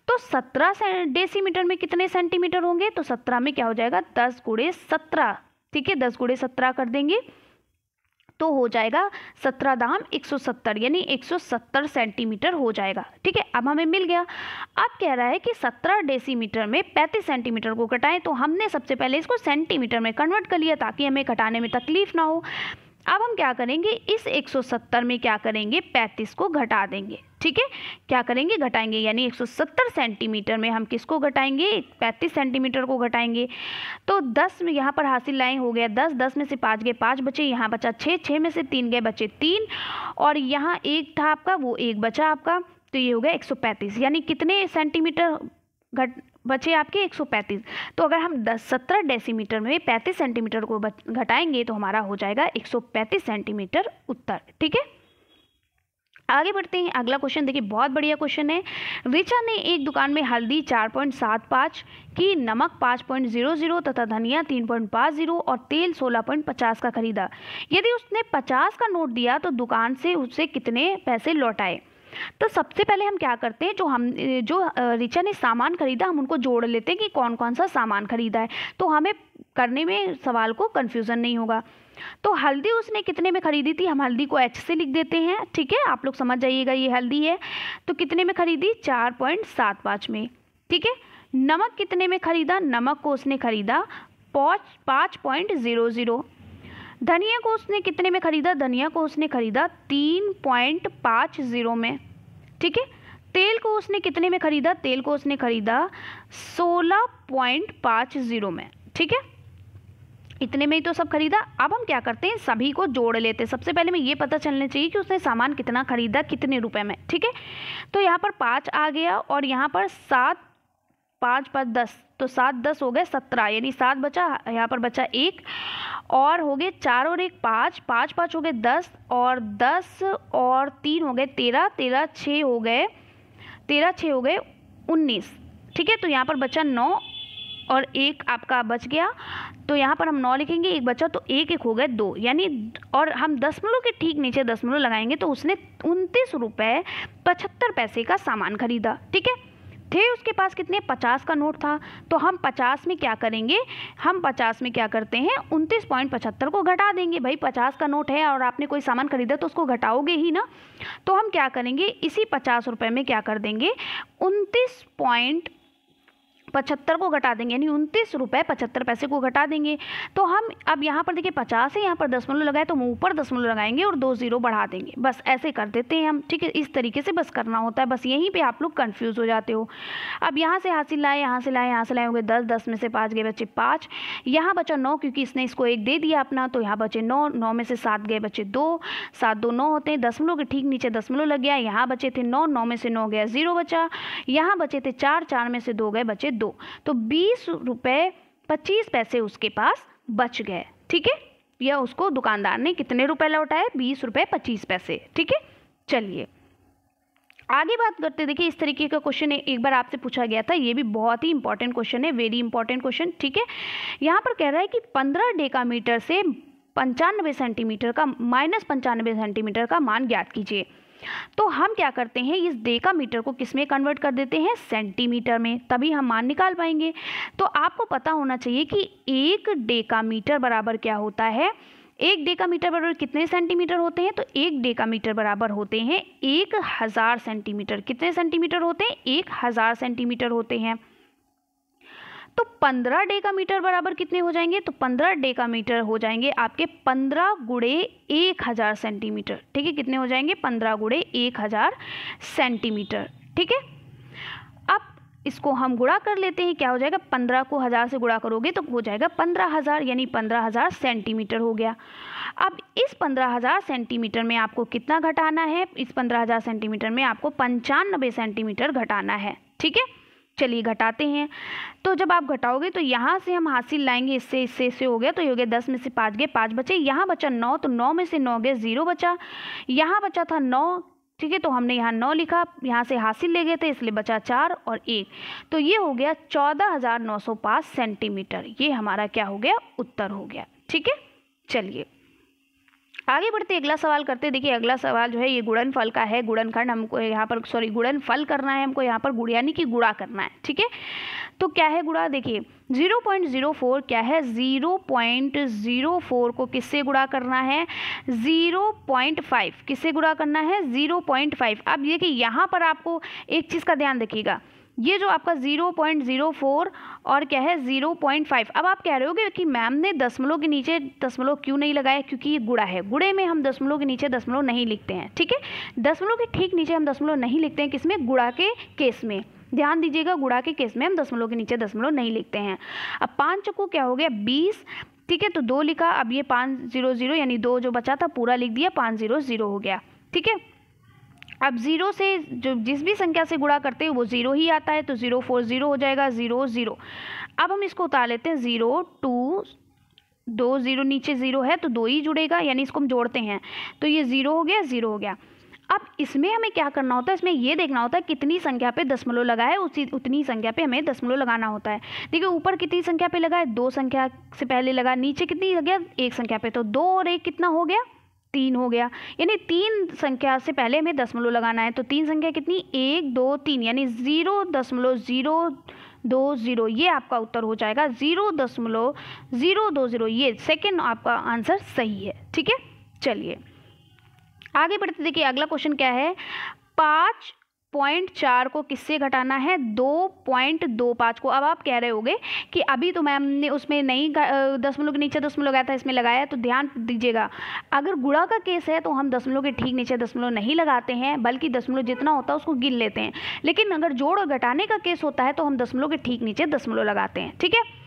तो 17 डेसीमीटर में कितने सेंटीमीटर होंगे, तो 17 में क्या हो जाएगा, 10 × 17। ठीक है, 10 × 17 कर देंगे तो हो जाएगा 17 दाम 170, यानी 170 सेंटीमीटर हो जाएगा। ठीक है, अब हमें मिल गया। अब कह रहा है कि 17 डेसीमीटर में 35 सेंटीमीटर को घटाएं, तो हमने सबसे पहले इसको सेंटीमीटर में कन्वर्ट कर लिया ताकि हमें घटाने में तकलीफ ना हो। अब हम क्या करेंगे, इस 170 में क्या करेंगे, 35 को घटा देंगे। ठीक है, क्या करेंगे, घटाएंगे, यानी 170 सेंटीमीटर में हम किसको घटाएंगे, 35 सेंटीमीटर को घटाएंगे। तो 10 में यहाँ पर हासिल लाए, हो गया 10। 10 में से 5 गए, 5 बचे, यहाँ बचा 6। 6 में से 3 गए, बचे 3, और यहाँ 1 था आपका, वो 1 बचा आपका, तो ये हो गया 135। यानी कितने सेंटीमीटर बचे आपके, 135। तो अगर हम 17 डेसीमीटर में 35 सेंटीमीटर को घटाएंगे तो हमारा हो जाएगा 135 सेंटीमीटर उत्तर। ठीक है, आगे बढ़ते हैं। अगला क्वेश्चन देखिए बहुत बढ़िया क्वेश्चन है। रिचा ने एक दुकान में हल्दी 4.75 की, नमक 5.00 तथा धनिया 3.50 और तेल 16.50 का खरीदा। यदि उसने 50 का नोट दिया तो दुकान से उससे कितने पैसे लौटाए। तो सबसे पहले हम क्या करते हैं, जो रिचा ने सामान खरीदा हम उनको जोड़ लेते हैं कि कौन कौन सा सामान खरीदा है, तो हमें करने में सवाल को कन्फ्यूज़न नहीं होगा। तो हल्दी उसने कितने में खरीदी थी, हम हल्दी को H से लिख देते हैं। ठीक है, आप लोग समझ जाइएगा, ये हल्दी है, तो कितने में खरीदी, 4.75 में। ठीक है, नमक कितने में खरीदा, नमक को उसने खरीदा 5.00। धनिया को उसने कितने में खरीदा, धनिया को उसने खरीदा 3.50 में। ठीक है, तेल को उसने कितने में खरीदा? तेल को उसने खरीदा 16.50 में, ठीक है, इतने में ही तो सब खरीदा। अब हम क्या करते हैं, सभी को जोड़ लेते हैं। सबसे पहले हमें ये पता चलना चाहिए कि उसने सामान कितना खरीदा, कितने रुपए में, ठीक है। तो यहाँ पर 5 आ गया और यहाँ पर 7, 5 5 10, तो 7 10 हो गए 17, यानी 7 बचा, यहाँ पर बचा 1 और हो गए 4 और 1 5, 5 5 हो गए 10 और 10 और 3 हो गए 13, 13 6 हो गए 13 6 हो गए 19, ठीक है। तो यहाँ पर बचा 9 और 1 आपका बच गया, तो यहाँ पर हम 9 लिखेंगे, 1 बचा, तो 1 1 हो गए 2, यानी और हम दशमलव के ठीक नीचे दशमलव लगाएंगे तो उसने 29 रुपये 75 पैसे का सामान खरीदा, ठीक है। थे उसके पास कितने? 50 का नोट था, तो हम 50 में क्या करेंगे, हम 50 में क्या करते हैं, 29.75 को घटा देंगे। भाई 50 का नोट है और आपने कोई सामान खरीदा तो उसको घटाओगे ही ना, तो हम क्या करेंगे, इसी 50 रुपये में क्या कर देंगे, 29.75 को घटा देंगे, यानी 29 रुपये 75 पैसे को घटा देंगे। तो हम अब यहाँ पर देखिए 50 है, यहाँ पर दशमलव लगाए तो हम ऊपर दशमलव लगाएंगे और 2 0 बढ़ा देंगे, बस ऐसे कर देते हैं हम, ठीक है। इस तरीके से बस करना होता है, बस यहीं पे आप लोग कंफ्यूज हो जाते हो। अब यहाँ से हासिल लाए, यहाँ से लाए, यहाँ से लाए, हो गए 10, 10 में से 5 गए बच्चे 5, यहाँ बचा 9 क्योंकि इसने इसको 1 दे दिया अपना, तो यहाँ बचे 9, 9 में से 7 गए बचे 2, 7 2 9 होते हैं, दशमलव के ठीक नीचे दशमलव लग गया, यहाँ बचे थे 9, 9 में से 9 गया 0 बचा, यहाँ बचे थे 4, 4 में से 2 गए बचे 2, तो 20 रुपये 25 पैसे उसके पास बच गए, ठीक है। या उसको दुकानदार ने कितने रुपए लौटाए? 20 रुपये 25 पैसे, ठीक है। चलिए आगे बात करते, देखिए इस तरीके का क्वेश्चन एक बार आपसे पूछा गया था, ये भी बहुत ही इंपॉर्टेंट क्वेश्चन है, वेरी इंपॉर्टेंट क्वेश्चन, ठीक है। यहाँ पर कह रहा है कि 15 डेकामीटर से 95 सेंटीमीटर का -95 सेंटीमीटर का मान ज्ञात कीजिए। तो हम क्या करते हैं, इस डेकामीटर को किस में कन्वर्ट कर देते हैं, सेंटीमीटर में, तभी हम मान निकाल पाएंगे। तो आपको पता होना चाहिए कि 1 डेकामीटर बराबर क्या होता है, 1 डेकामीटर बराबर कितने सेंटीमीटर होते हैं, तो 1 डेकामीटर बराबर होते हैं 1000 सेंटीमीटर। कितने सेंटीमीटर होते हैं? 1000 सेंटीमीटर होते हैं। तो 15 डेकामीटर बराबर कितने हो जाएंगे, तो 15 डेकामीटर हो जाएंगे आपके 15 गुणे 1000 सेंटीमीटर, ठीक है। कितने हो जाएंगे? 15 गुणे 1000 सेंटीमीटर, ठीक है। अब इसको हम गुणा कर लेते हैं, क्या हो जाएगा, 15 को 1000 से गुणा करोगे तो हो जाएगा 15,000, यानी 15,000 सेंटीमीटर हो गया। अब इस 15,000 सेंटीमीटर में आपको कितना घटाना है, इस 15,000 सेंटीमीटर में आपको 95 सेंटीमीटर घटाना है, ठीक है। चलिए घटाते हैं, तो जब आप घटाओगे तो यहाँ से हम हासिल लाएंगे, इससे हो गया, तो ये हो गया 10 में से 5 गए 5 बचे, यहाँ बचा 9, तो 9 में से 9 गए 0 बचा, यहाँ बचा था 9, ठीक है, तो हमने यहाँ 9 लिखा, यहाँ से हासिल ले गए थे इसलिए बचा 4 और 1, तो ये हो गया 14,905 सेंटीमीटर। ये हमारा क्या हो गया, उत्तर हो गया, ठीक है। चलिए आगे बढ़ते अगला सवाल करते। देखिए अगला सवाल जो है ये गुणनफल का है, गुणनखंड हमको यहाँ पर गुणनफल करना है, हमको यहाँ पर गुण यानी कि गुणा करना है, ठीक है। तो क्या है गुणा, देखिए 0.04 क्या है, 0.04 को किससे गुणा करना है, 0.5 किससे गुणा करना है, 0.5। अब देखिए यहाँ पर आपको एक चीज़ का ध्यान रखिएगा, ये जो आपका 0.04 और क्या है 0.5। अब आप कह रहे होगे कि मैम ने दशमलव के नीचे दशमलव क्यों नहीं लगाया, क्योंकि ये गुणा है, गुणे में हम दशमलव के नीचे दशमलव नहीं लिखते हैं, ठीक है। दशमलव के ठीक नीचे हम दशमलव नहीं लिखते हैं, किसमें, गुणा के केस में, ध्यान दीजिएगा, गुणा के केस में हम दशमलव के नीचे दशमलव नहीं लिखते हैं। अब 5 चौको क्या हो गया 20, ठीक है, तो 2 लिखा, अब ये 500 यानी 2 जो बचा था पूरा लिख दिया, 500 हो गया, ठीक है। अब 0 से जो जिस भी संख्या से गुणा करते हैं वो 0 ही आता है, तो 040 हो जाएगा, 0 0। अब हम इसको उतार लेते हैं, 0 2 2 0 नीचे 0 है तो 2 ही जुड़ेगा, यानी इसको हम जोड़ते हैं, तो ये 0 हो गया, 0 हो गया। अब इसमें हमें क्या करना होता है, इसमें ये देखना होता है कितनी संख्या पे दशमलव लगा है, उतनी संख्या पे हमें दशमलव लगाना होता है। देखिए ऊपर कितनी संख्या पे लगा है, 2 संख्या से पहले लगा, नीचे कितनी लग गया, 1 संख्या पे, तो 2 और 1 कितना हो गया, 3 हो गया, यानी 3 संख्या से पहले हमें दशमलव लगाना है। तो 3 संख्या कितनी, 1 2 3, यानी 0.020, ये आपका उत्तर हो जाएगा, 0.020, ये सेकंड आपका आंसर सही है, ठीक है। चलिए आगे बढ़ते, देखिए अगला क्वेश्चन क्या है, 5 0.4 को किससे घटाना है, 2.25 को। अब आप कह रहे होगे कि अभी तो मैम ने उसमें नहीं दशमलव के नीचे दशमलव लगाया था, इसमें लगाया, तो ध्यान दीजिएगा अगर गुणा का केस है तो हम दशमलव के ठीक नीचे दशमलव नहीं लगाते हैं, बल्कि दशमलव जितना होता है उसको गिन लेते हैं। लेकिन अगर जोड़ और घटाने का केस होता है तो हम दशमलव के ठीक नीचे दशमलव लगाते हैं। ठीक है,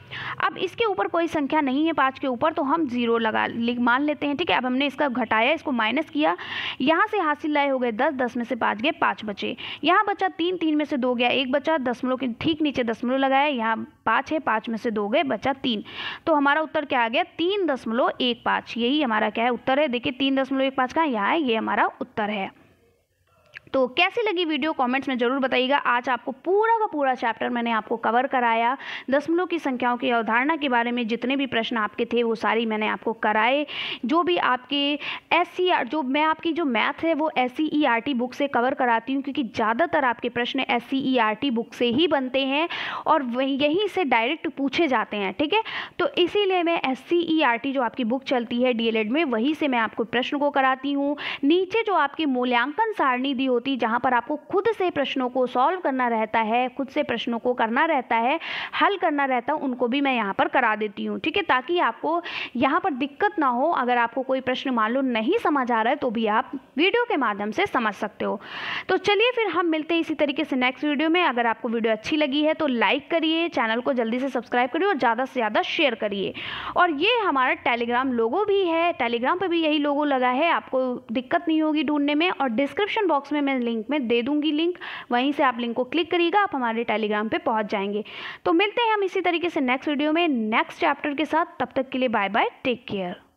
अब इसके ऊपर कोई संख्या नहीं है 5 के ऊपर, तो हम 0 मान लेते हैं। ठीक है, अब हमने इसका घटाया, इसको माइनस किया, यहाँ से हासिल लाए हो गए 10, 10 में से 5 गए, 5 बचे, यहाँ बचा 3, 3 में से 2 गया, 1 बचा, दशमलव के ठीक नीचे दशमलव लगाया, यहाँ 5 है, 5 में से 2 गए, बचा 3। तो हमारा उत्तर क्या आ गया, 3.15। यही हमारा क्या है, उत्तर है। देखिए 3.15 का यहाँ है, ये हमारा उत्तर है। तो कैसी लगी वीडियो कमेंट्स में ज़रूर बताइएगा। आज आपको पूरा का पूरा चैप्टर मैंने आपको कवर कराया, दशमलव की संख्याओं की अवधारणा के बारे में जितने भी प्रश्न आपके थे वो सारी मैंने आपको कराए। जो भी आपके जो मैथ है वो SCERT बुक से कवर कराती हूँ, क्योंकि ज़्यादातर आपके प्रश्न SCERT बुक से ही बनते हैं और यहीं से डायरेक्ट पूछे जाते हैं। ठीक है, तो इसीलिए मैं SCERT जो आपकी बुक चलती है DLED में, वहीं से मैं आपको प्रश्न को कराती हूँ। नीचे जो आपकी मूल्यांकन सारणी दी होती, जहां पर आपको खुद से प्रश्नों को सॉल्व करना रहता है, खुद से प्रश्नों को करना रहता है, हल करना रहता है, उनको भी मैं यहां पर करा देती हूं। ठीक है, ताकि आपको यहां पर दिक्कत ना हो। अगर आपको कोई प्रश्न मान लो नहीं समझ आ रहा है तो भी आप वीडियो के माध्यम से समझ सकते हो। तो चलिए फिर हम मिलते हैं इसी तरीके से नेक्स्ट वीडियो में। अगर आपको वीडियो अच्छी लगी है तो लाइक करिए, चैनल को जल्दी से सब्सक्राइब करिए और ज़्यादा से ज़्यादा शेयर करिए। और ये हमारा टेलीग्राम लोगो भी है, टेलीग्राम पर भी यही लोगो लगा है, आपको दिक्कत नहीं होगी ढूंढने में। और डिस्क्रिप्शन बॉक्स में मैं लिंक में दे दूंगी लिंक, वहीं से आप लिंक को क्लिक करिएगा, आप हमारे टेलीग्राम पे पहुंच जाएंगे। तो मिलते हैं हम इसी तरीके से नेक्स्ट वीडियो में नेक्स्ट चैप्टर के साथ। तब तक के लिए बाय बाय, टेक केयर।